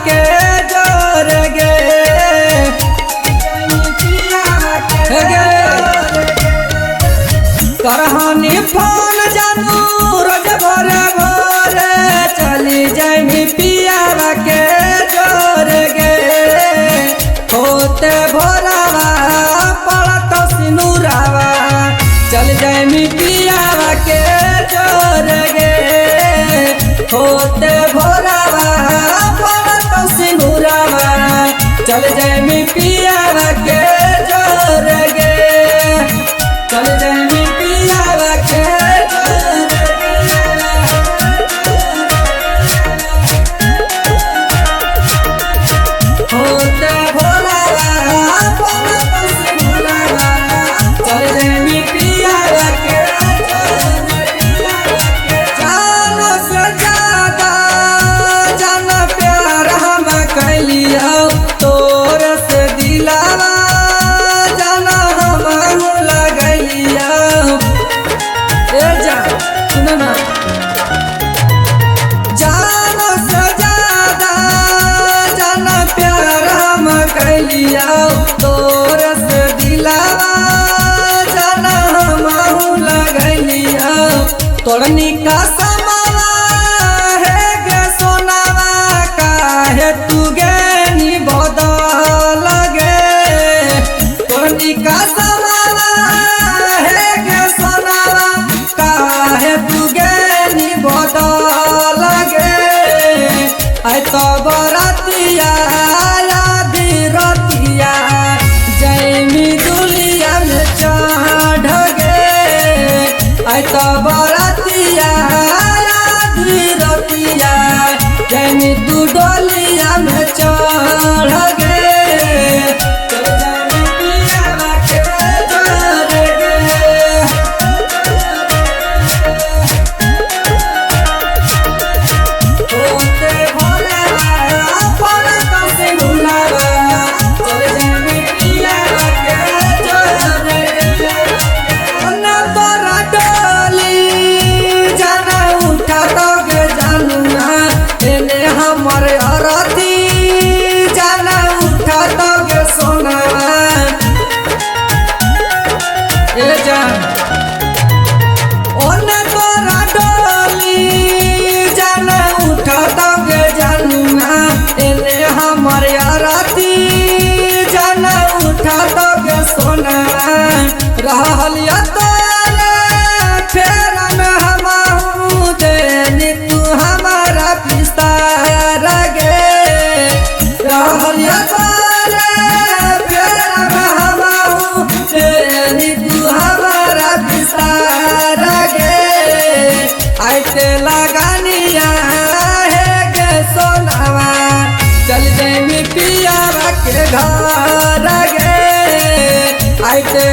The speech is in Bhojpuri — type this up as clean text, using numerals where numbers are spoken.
के जोर गे करहानी फोन जानू रोज भोरे भोरे चली जामी पियावा के जोर गे होते भोरावा पड़त सिनुरावा चल जामी पियावा के जोर गे होते भोरावा पड़त सिनुरावा चल जामी पियावा के जोर गे चल जामी पियावा के होते भोरावा पड़त सिनुरावा चल जामी पियावा के जानो से ज्यादा जाना प्यार हम कैलिया तोर से दिलावा जाना हम लगैलिया ए जा सुनो ना जानो से ज्यादा जाना प्यार हम कैलिया तोर से दिलावा जाना हम लगैलिया तोड़नी का समावा है गे सोनावा काहे तू गे बदल गे तोड़नी का समावा है गे सोनावा काहे तू गे बदल गे आई तो बरातिया आधी रतिया जैमी दुलिया में चढ़ गे आई तो बरातिया आधी रतिया जैमी तू डोलिया में चढ़ गे चल जामी पियावा के जोर गे होते भोरावा पड़त सिनुरावा चल जामी पियावा के जोर गे ना तोरा डोली जाना उठा तो गे जानुना एने हमर अरती जाना उठा तो गे सोनावा ए जान ओने तोरा डोली जाना उठा तो गे जानुना एने हमर अरती जाना उठा तो गे सोनावा रहलिया तोरे फेरा में हमहू देनी तू हमारा पिसार गे रहलिया तोरे फेरा में हमहू देनी तू हमारा पिसार गे आइते लगानिया है गे सोनावा चल जामी पियावा के घर गे आइते